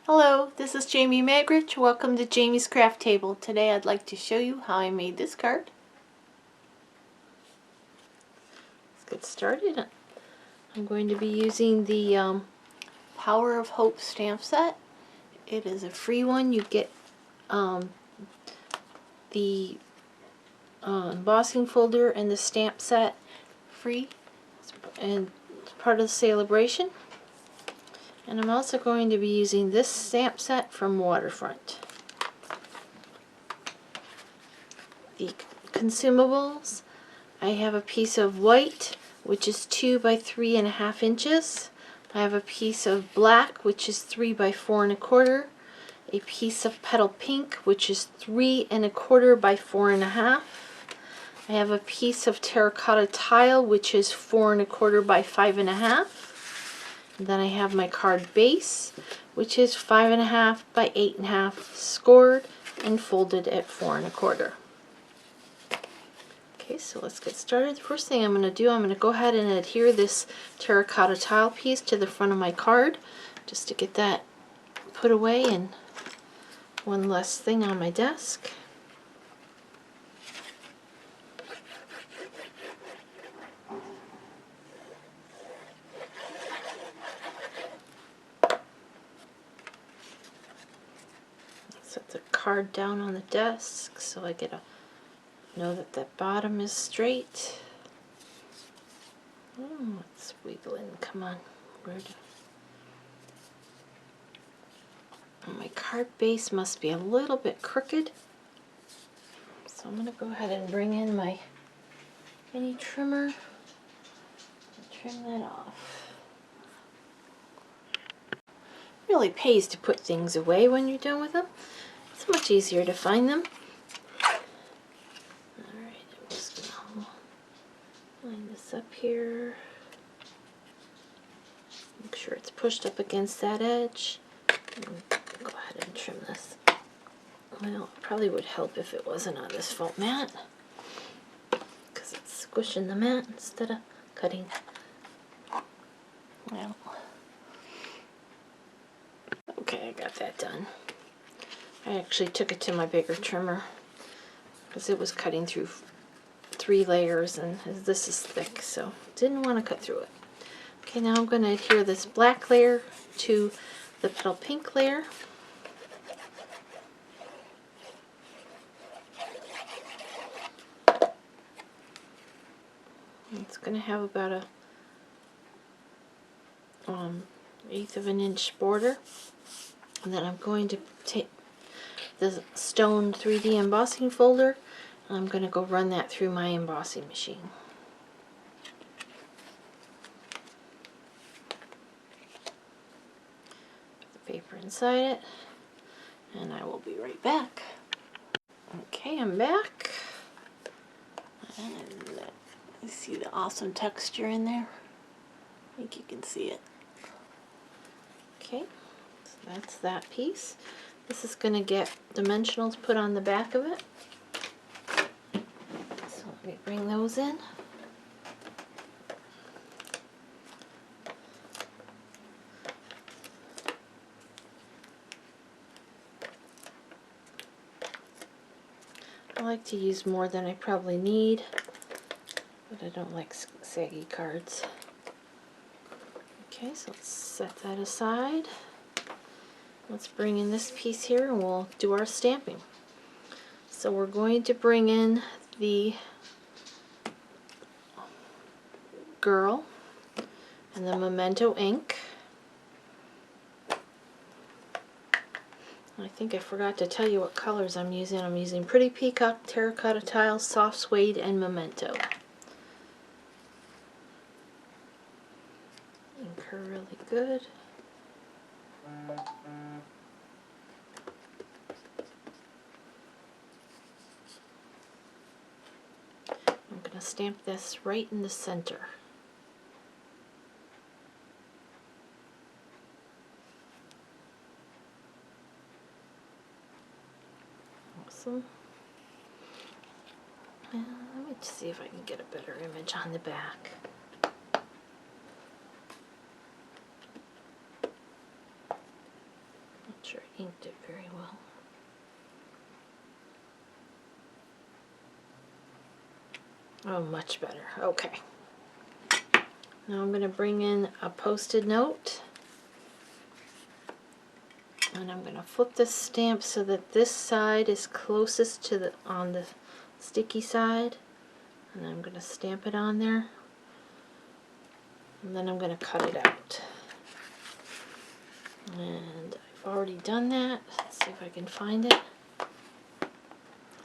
Hello, this is Jamie Magrich. Welcome to Jamie's Craft Table. Today I'd like to show you how I made this card. Let's get started. I'm going to be using the Power of Hope stamp set. It is a free one. You get the embossing folder and the stamp set free, and it's part of the Sale.A.Bration. And I'm also going to be using this stamp set from Waterfront. The consumables: I have a piece of white, which is 2 by 3.5 inches. I have a piece of black, which is 3 by 4 1/4. A piece of petal pink, which is 3 1/4 by 4 1/2. I have a piece of terracotta tile, which is 4 1/4 by 5 1/2. And then I have my card base, which is 5 1/2 by 8 1/2, scored and folded at 4 1/4. Okay, so let's get started. The first thing I'm going to do, I'm going to go ahead and adhere this terracotta tile piece to the front of my card, just to get that put away and one less thing on my desk. Set the card down on the desk so I get a know that the bottom is straight. Oh, it's wiggling. Come on. My card base must be a little bit crooked, so I'm going to go ahead and bring in my mini trimmer and trim that off. It really pays to put things away when you're done with them. It's much easier to find them. Alright, I'm just going to line this up here. Make sure it's pushed up against that edge. And go ahead and trim this. Well, it probably would help if it wasn't on this felt mat, because it's squishing the mat instead of cutting. Well, okay, I got that done. I actually took it to my bigger trimmer because it was cutting through 3 layers, and this is thick, so didn't want to cut through it. Okay, now I'm going to adhere this black layer to the petal pink layer. It's going to have about a 1/8 of an inch border, and then I'm going to take the stone 3D embossing folder, and I'm going to go run that through my embossing machine. Put the paper inside it, and I will be right back. Okay, I'm back. And you see the awesome texture in there? I think you can see it. Okay, so that's that piece. This is going to get dimensionals put on the back of it. So let me bring those in. I like to use more than I probably need, but I don't like saggy cards. Okay, so let's set that aside. Let's bring in this piece here and we'll do our stamping. So we're going to bring in the girl and the Memento ink. I think I forgot to tell you what colors I'm using. I'm using Pretty Peacock, Terracotta Tile, Soft Suede, and Memento. Ink her really good. I'm going to stamp this right in the center. Awesome. Let me see if I can get a better image on the back. sure I inked it very well. Oh, much better. Okay. Now I'm going to bring in a Post-it note. And I'm going to flip the stamp so that this side is closest to the on the sticky side. And I'm going to stamp it on there. And then I'm going to cut it out. And I've already done that. Let's see if I can find it.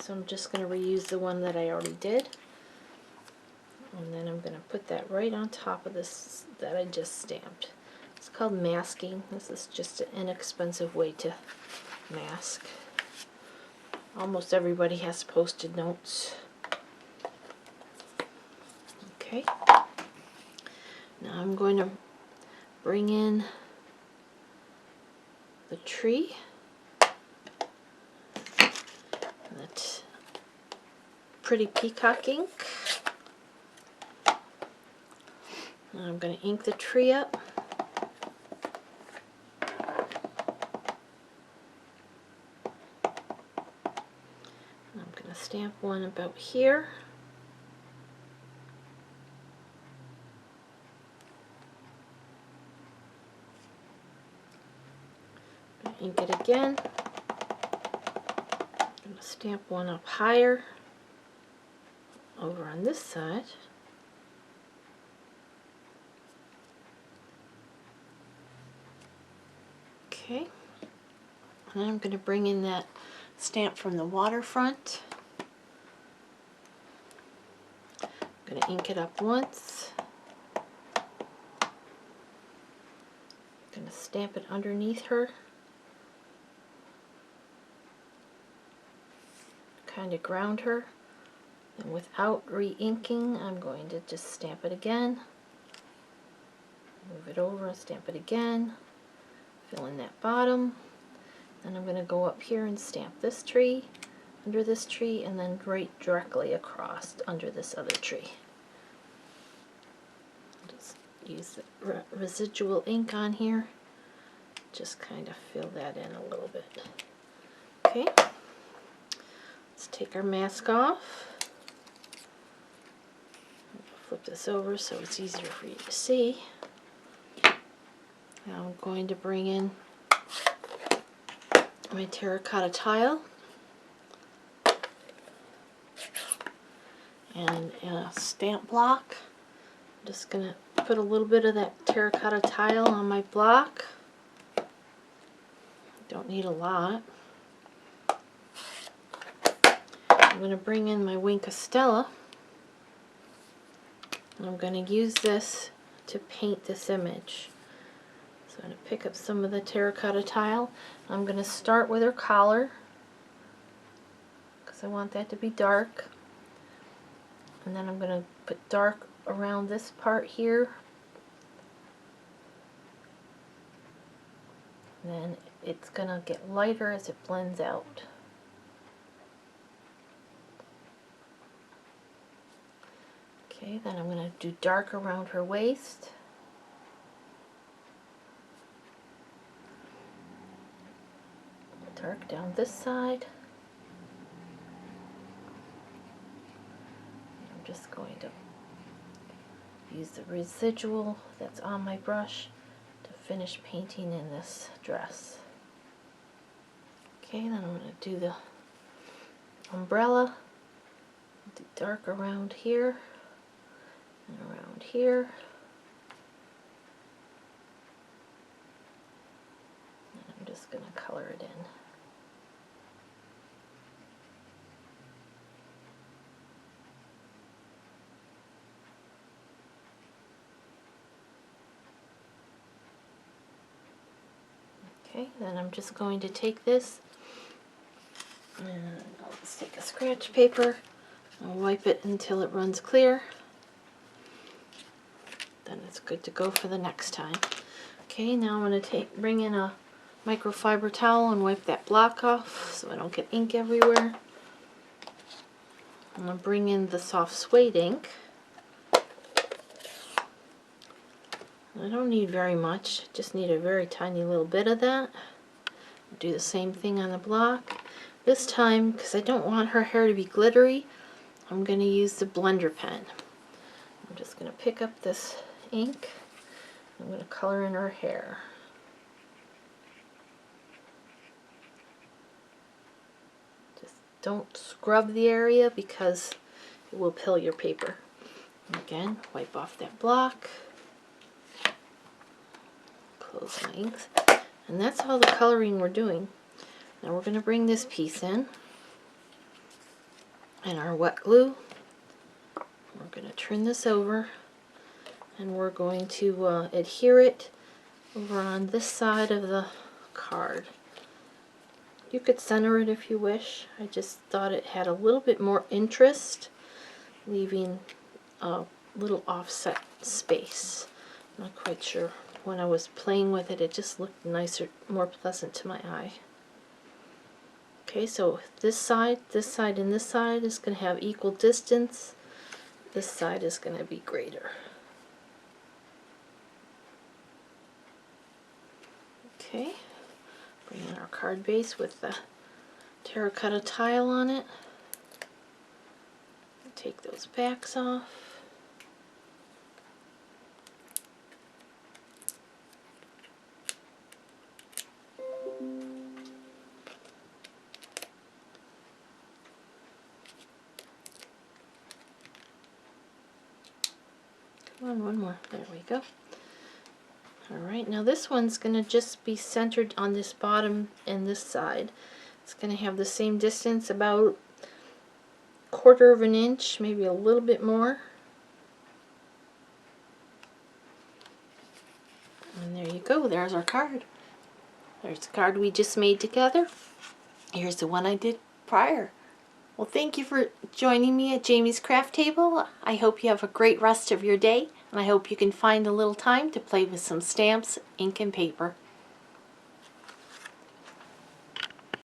So I'm just going to reuse the one that I already did. And then I'm going to put that right on top of this that I just stamped. It's called masking. This is just an inexpensive way to mask. Almost everybody has Post-it notes. Okay. Now I'm going to bring in the tree. That pretty peacock ink. And I'm going to ink the tree up. I'm going to stamp one about here. Ink it again. I'm going to stamp one up higher over on this side. Okay. And then I'm going to bring in that stamp from the waterfront. I'm going to ink it up once. I'm going to stamp it underneath her. Kind of ground her, and without re-inking I'm going to just stamp it again, move it over and stamp it again, fill in that bottom. Then I'm going to go up here and stamp this tree, under this tree, and then right directly across under this other tree. Just use the residual ink on here, just kind of fill that in a little bit. Okay. Let's take our mask off. Flip this over so it's easier for you to see. Now I'm going to bring in my terracotta tile and a stamp block. I'm just going to put a little bit of that terracotta tile on my block. Don't need a lot. I'm going to bring in my Wink of Stella, and I'm going to use this to paint this image. So I'm going to pick up some of the terracotta tile. I'm going to start with her collar because I want that to be dark, and then I'm going to put dark around this part here. And then it's going to get lighter as it blends out. Okay, then I'm going to do dark around her waist. Dark down this side. I'm just going to use the residual that's on my brush to finish painting in this dress. Okay, then I'm going to do the umbrella. Do dark around here and around here. And I'm just going to color it in. Okay, then I'm just going to take this and I'll just take a scratch paper. I'll wipe it until it runs clear. Then it's good to go for the next time. Okay, now I'm going to bring in a microfiber towel and wipe that block off so I don't get ink everywhere. I'm going to bring in the soft suede ink. I don't need very much, just need a very tiny little bit of that. Do the same thing on the block. This time, because I don't want her hair to be glittery, I'm going to use the blender pen. I'm just going to pick up this ink. I'm going to color in her hair. Just don't scrub the area because it will pill your paper. Again, wipe off that block. Close my inks. And that's all the coloring we're doing. Now we're going to bring this piece in. And our wet glue. We're going to turn this over. And we're going to adhere it over on this side of the card. You could center it if you wish. I just thought it had a little bit more interest, leaving a little offset space. I'm not quite sure. When I was playing with it, it just looked nicer, more pleasant to my eye. Okay, so this side, and this side is going to have equal distance. This side is going to be greater. Okay, bring in our card base with the terracotta tile on it. Take those backs off. Come on, one more. There we go. Alright, now this one's going to just be centered on this bottom and this side. It's going to have the same distance, about 1/4 of an inch, maybe a little bit more. And there you go, there's our card. There's the card we just made together. Here's the one I did prior. Well, thank you for joining me at Jamie's Craft Table. I hope you have a great rest of your day, and I hope you can find a little time to play with some stamps, ink, and paper.